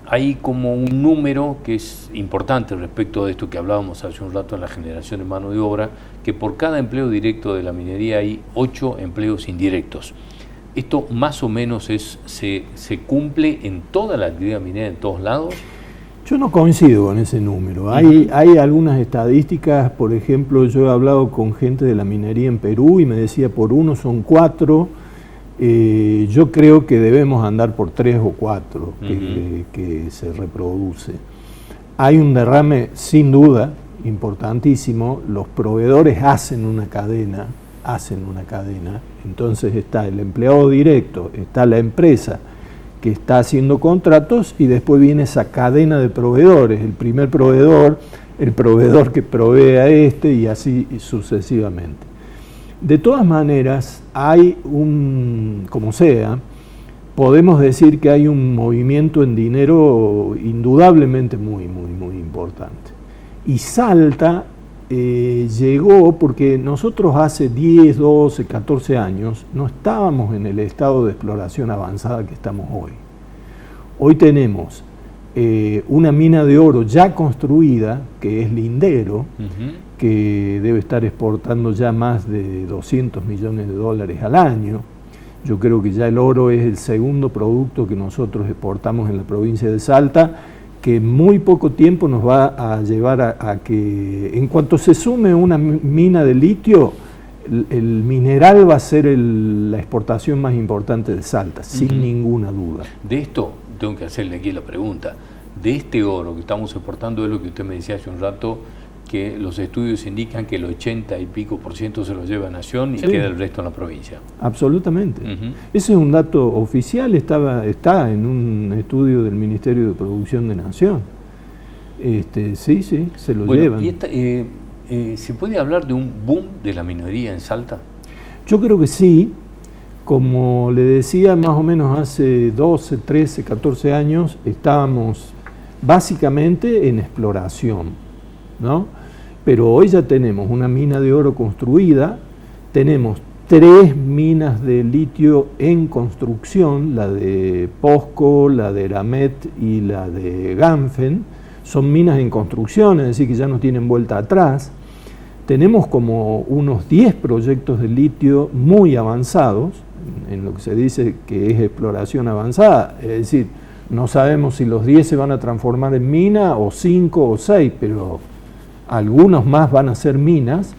hay como un número que es importante respecto de esto que hablábamos hace un rato en la generación de mano de obra, que por cada empleo directo de la minería hay 8 empleos indirectos. ¿Esto más o menos se cumple en toda la actividad minera, en todos lados? Yo no coincido con ese número. Hay algunas estadísticas, por ejemplo, yo he hablado con gente de la minería en Perú y me decía por uno son 4. Yo creo que debemos andar por 3 o 4 que se reproduce. Hay un derrame sin duda importantísimo. Los proveedores hacen una cadena. Entonces está el empleado directo, está la empresa que está haciendo contratos y después viene esa cadena de proveedores, el primer proveedor, el proveedor que provee a este y así sucesivamente. De todas maneras, hay como sea, podemos decir que hay un movimiento en dinero indudablemente muy importante. Y Salta llegó porque nosotros hace 10, 12, 14 años no estábamos en el estado de exploración avanzada que estamos hoy. Hoy tenemos una mina de oro ya construida, que es Lindero, que debe estar exportando ya más de 200 millones de dólares al año. Yo creo que ya el oro es el segundo producto que nosotros exportamos en la provincia de Salta, que en muy poco tiempo nos va a llevar a que, en cuanto se sume una mina de litio, el mineral va a ser la exportación más importante de Salta, sin ninguna duda. De esto, tengo que hacerle aquí la pregunta, de este oro que estamos exportando, es lo que usted me decía hace un rato, que los estudios indican que el 80 y pico % se lo lleva a Nación y queda el resto en la provincia. Absolutamente. Ese es un dato oficial, está en un estudio del Ministerio de Producción de Nación. Sí, se lo llevan. ¿Y se puede hablar de un boom de la minería en Salta? Yo creo que sí. Como le decía, más o menos hace 12, 13, 14 años estábamos básicamente en exploración, ¿no? Pero hoy ya tenemos una mina de oro construida, tenemos 3 minas de litio en construcción, la de Posco, la de Eramet y la de Ganfen, son minas en construcción, es decir, que ya no tienen vuelta atrás. Tenemos como unos 10 proyectos de litio muy avanzados, en lo que se dice que es exploración avanzada, es decir, no sabemos si los 10 se van a transformar en mina o 5 o 6, pero algunos más van a ser minas.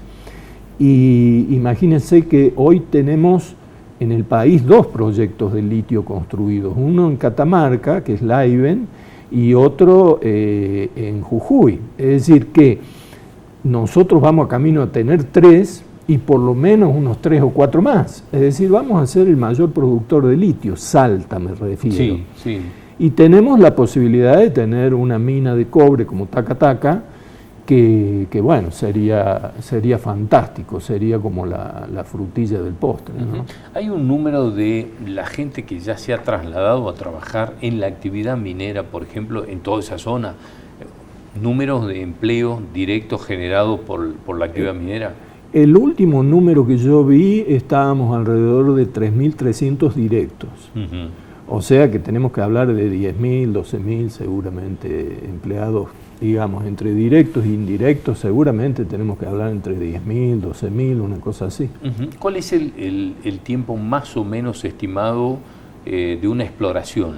Y imagínense que hoy tenemos en el país 2 proyectos de litio construidos, uno en Catamarca, que es Laiven, y otro en Jujuy. Es decir que nosotros vamos a camino a tener 3 y por lo menos unos 3 o 4 más. Es decir, vamos a ser el mayor productor de litio, Salta me refiero. Sí. Y tenemos la posibilidad de tener una mina de cobre como Taca-Taca, que bueno, sería fantástico, sería como la frutilla del postre, ¿no? ¿Hay un número de la gente que ya se ha trasladado a trabajar en la actividad minera, por ejemplo, en toda esa zona? ¿Números de empleo directos generados por la actividad minera? El último número que yo vi, estábamos alrededor de 3.300 directos. O sea que tenemos que hablar de 10.000, 12.000 seguramente empleados, digamos, entre directos e indirectos, seguramente tenemos que hablar entre 10.000, 12.000, una cosa así. ¿Cuál es el tiempo más o menos estimado de una exploración?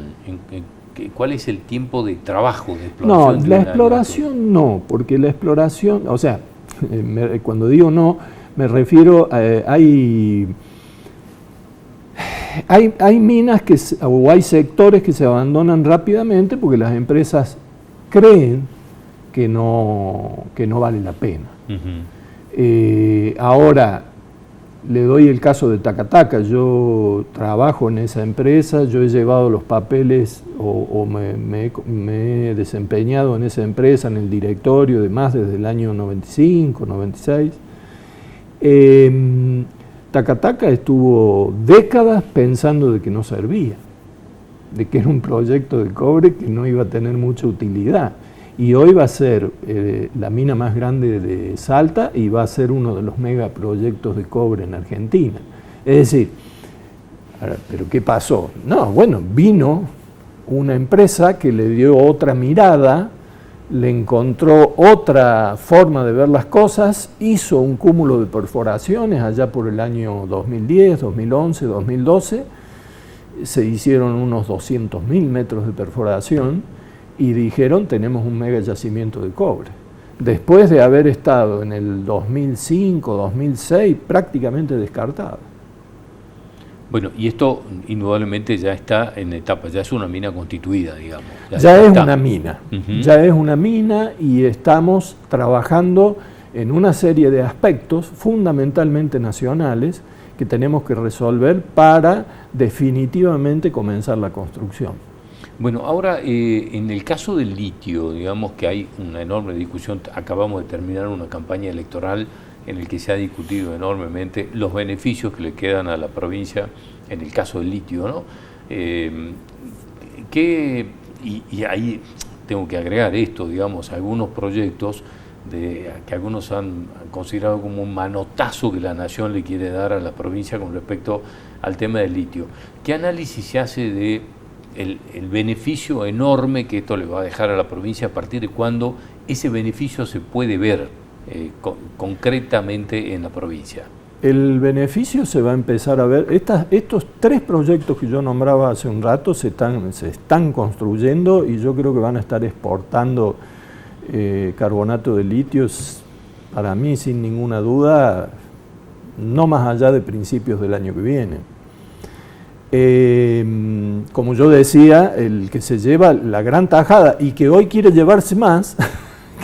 ¿Cuál es el tiempo de trabajo de exploración? No, la exploración no, porque la exploración, o sea, cuando digo no, me refiero a hay minas o hay sectores que se abandonan rápidamente porque las empresas creen que no vale la pena. Ahora, le doy el caso de Taca-Taca. Yo trabajo en esa empresa, yo he llevado los papeles o me he desempeñado en esa empresa, en el directorio, desde el año 95, 96. Taca Taca estuvo décadas pensando de que no servía, de que era un proyecto de cobre que no iba a tener mucha utilidad. Y hoy va a ser la mina más grande de Salta y va a ser uno de los megaproyectos de cobre en Argentina. Es decir, ¿pero qué pasó? No, bueno, vino una empresa que le dio otra mirada, le encontró otra forma de ver las cosas, hizo un cúmulo de perforaciones allá por el año 2010, 2011, 2012, se hicieron unos 200.000 metros de perforación y dijeron tenemos un mega yacimiento de cobre. Después de haber estado en el 2005, 2006 prácticamente descartado. Bueno, y esto indudablemente ya está en etapa, ya es una mina constituida, digamos. Ya es una mina, ya es una mina y estamos trabajando en una serie de aspectos fundamentalmente nacionales que tenemos que resolver para definitivamente comenzar la construcción. Bueno, ahora en el caso del litio, digamos que hay una enorme discusión, acabamos de terminar una campaña electoral en el que se ha discutido enormemente los beneficios que le quedan a la provincia en el caso del litio, ¿no? Y ahí tengo que agregar esto, digamos, algunos proyectos que algunos han considerado como un manotazo que la nación le quiere dar a la provincia con respecto al tema del litio. ¿Qué análisis se hace de el beneficio enorme que esto le va a dejar a la provincia a partir de cuándo ese beneficio se puede ver concretamente en la provincia? El beneficio se va a empezar a ver. Estos 3 proyectos que yo nombraba hace un rato se están construyendo y yo creo que van a estar exportando carbonato de litio, para mí sin ninguna duda, no más allá de principios del año que viene. Como yo decía, el que se lleva la gran tajada y que hoy quiere llevarse más,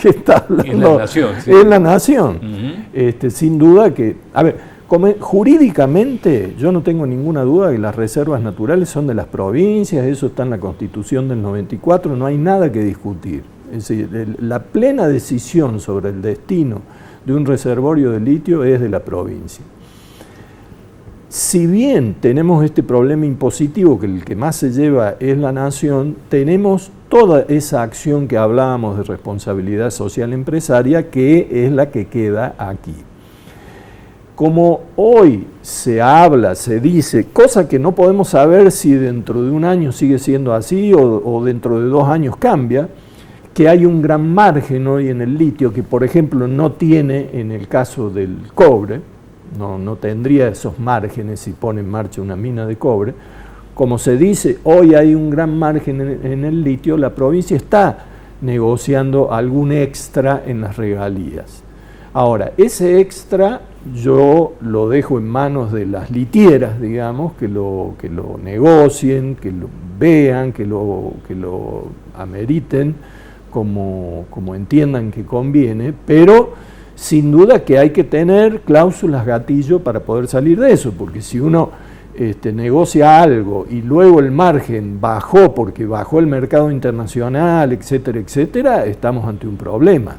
que está hablando, en la nación, sí. Es la nación. Sin duda que, a ver, jurídicamente yo no tengo ninguna duda que las reservas naturales son de las provincias, eso está en la Constitución del 94, no hay nada que discutir. Es decir, la plena decisión sobre el destino de un reservorio de litio es de la provincia. Si bien tenemos este problema impositivo, que el que más se lleva es la nación, tenemos toda esa acción que hablábamos de responsabilidad social empresaria, que es la que queda aquí. Como hoy se habla, se dice, cosa que no podemos saber si dentro de un año sigue siendo así o dentro de 2 años cambia, que hay un gran margen hoy en el litio que, por ejemplo, no tiene en el caso del cobre, no tendría esos márgenes si pone en marcha una mina de cobre. Como se dice, hoy hay un gran margen en el litio, la provincia está negociando algún extra en las regalías. Ahora, ese extra yo lo dejo en manos de las litieras, digamos, que lo negocien, que lo vean, que lo ameriten como entiendan que conviene, pero sin duda que hay que tener cláusulas gatillo para poder salir de eso, porque si uno negocia algo y luego el margen bajó porque bajó el mercado internacional, etcétera, etcétera, estamos ante un problema.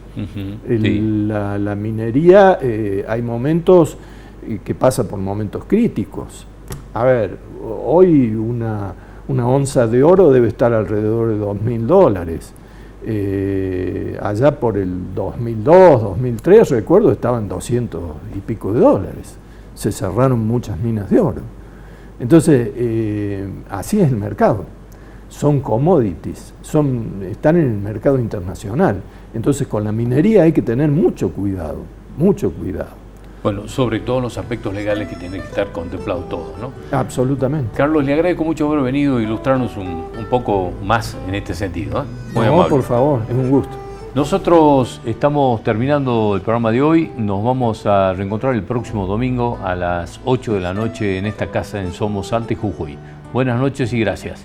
La minería, hay momentos que pasa por momentos críticos. A ver, hoy una onza de oro debe estar alrededor de $2.000. Allá por el 2002, 2003, recuerdo, estaban 200 y pico de dólares. Se cerraron muchas minas de oro. Entonces, así es el mercado. Son commodities, están en el mercado internacional. Entonces, con la minería hay que tener mucho cuidado, mucho cuidado. Bueno, sobre todo los aspectos legales que tienen que estar contemplados todos, ¿no? Absolutamente. Carlos, le agradezco mucho haber venido a ilustrarnos un poco más en este sentido, ¿eh? Muy amable. Por favor, es un gusto. Nosotros estamos terminando el programa de hoy, nos vamos a reencontrar el próximo domingo a las 8 de la noche en esta casa en Somos Salta y Jujuy. Buenas noches y gracias.